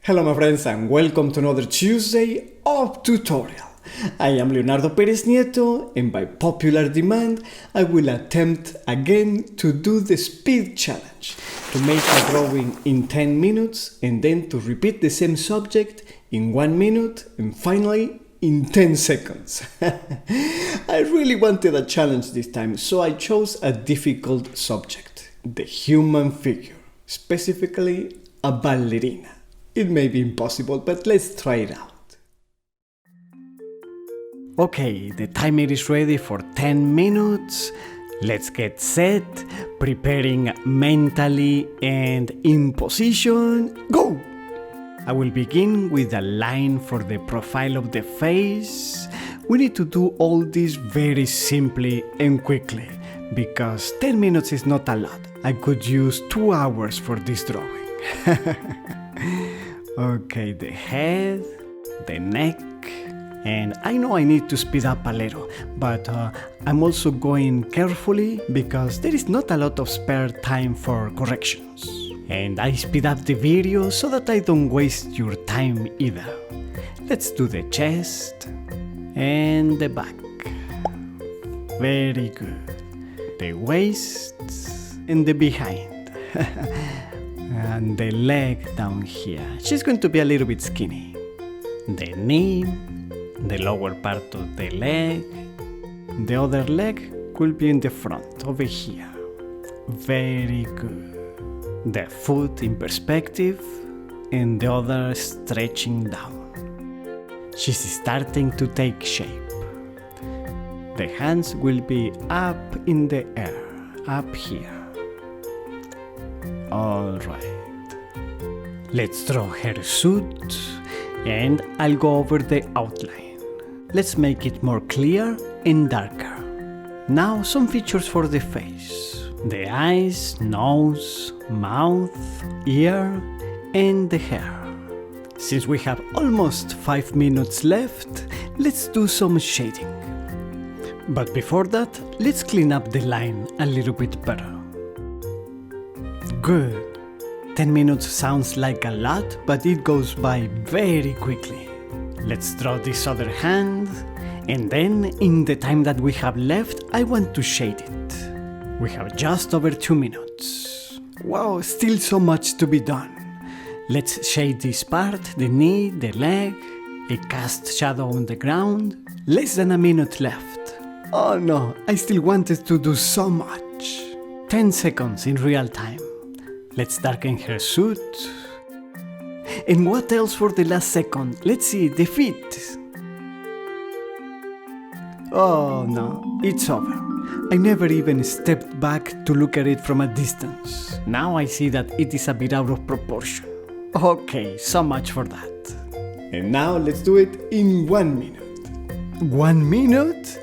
Hello my friends and welcome to another Tuesday of tutorial. I am Leonardo Perez Nieto and by popular demand I will attempt again to do the speed challenge, to make a drawing in 10 minutes and then to repeat the same subject in 1 minute and finally in 10 seconds. I really wanted a challenge this time, so I chose a difficult subject, the human figure, specifically a ballerina. It may be impossible, but let's try it out. Okay, the timer is ready for 10 minutes. Let's get set, preparing mentally and in position. Go! I will begin with a line for the profile of the face. We need to do all this very simply and quickly, because 10 minutes is not a lot. I could use 2 hours for this drawing. Okay, the head, the neck, and I know I need to speed up a little, but I'm also going carefully because there is not a lot of spare time for corrections. And I speed up the video so that I don't waste your time either. Let's do the chest and the back. Very good. The waist and the behind. And the leg down here. She's going to be a little bit skinny. The knee, the lower part of the leg. The other leg could be in the front, over here. Very good. The foot in perspective and the other stretching down. She's starting to take shape. The hands will be up in the air, up here. Alright, let's draw her suit and I'll go over the outline. Let's make it more clear and darker. Now some features for the face. The eyes, nose, mouth, ear and the hair. Since we have almost 5 minutes left, let's do some shading. But before that, let's clean up the line a little bit better. Good. 10 minutes sounds like a lot, but it goes by very quickly. Let's draw this other hand, and then in the time that we have left, I want to shade it. We have just over 2 minutes. Wow, still so much to be done. Let's shade this part, the knee, the leg, a cast shadow on the ground. Less than a minute left. Oh no, I still wanted to do so much. 10 seconds in real time. Let's darken her suit. And what else for the last second? Let's see, the feet. Oh no, it's over. I never even stepped back to look at it from a distance. Now I see that it is a bit out of proportion. Okay, so much for that. And now let's do it in 1 minute. 1 minute?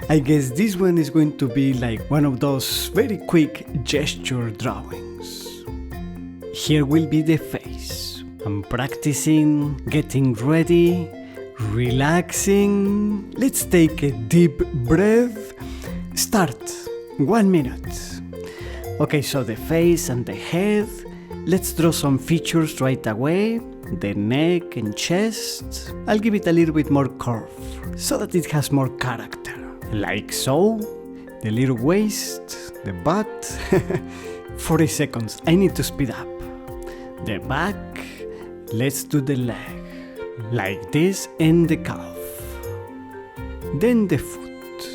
I guess this one is going to be like one of those very quick gesture drawings. Here will be the face. I'm practicing, getting ready, relaxing. Let's take a deep breath. Start. 1 minute. Okay, so the face and the head. Let's draw some features right away. The neck and chest. I'll give it a little bit more curve so that it has more character. Like so. The little waist, the butt. 40 seconds. I need to speed up. The back. Let's do the leg. Like this and the calf. Then the foot.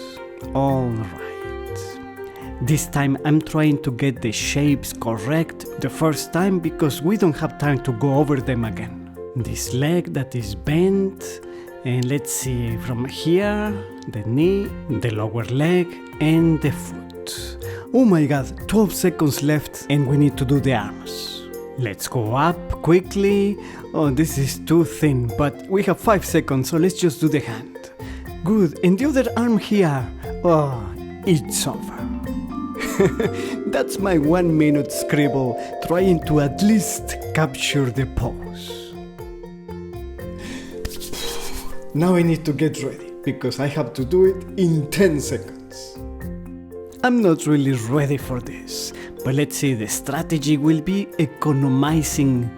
Alright. This time I'm trying to get the shapes correct the first time because we don't have time to go over them again. This leg that is bent, and let's see from here, the knee, the lower leg and the foot. Oh my god, 12 seconds left and we need to do the arms. Let's go up quickly. Oh, this is too thin, but we have 5 seconds, so let's just do the hand. Good, and the other arm here. Oh, it's over. That's my 1 minute scribble, trying to at least capture the pose. Now I need to get ready, because I have to do it in 10 seconds. I'm not really ready for this, but let's see, the strategy will be economizing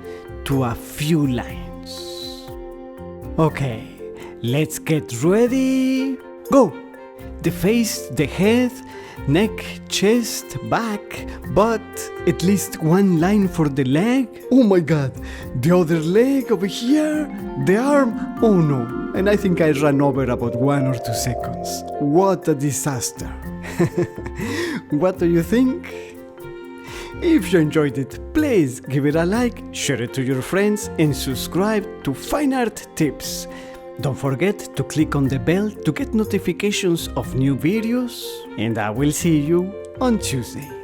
to a few lines. Okay, let's get ready. Go! The face, the head, neck, chest, back, butt, at least one line for the leg. Oh my god, the other leg over here, the arm, oh no. And I think I ran over about 1 or 2 seconds. What a disaster. What do you think? If you enjoyed it, please give it a like, share it to your friends, and subscribe to Fine Art Tips. Don't forget to click on the bell to get notifications of new videos, and I will see you on Tuesday.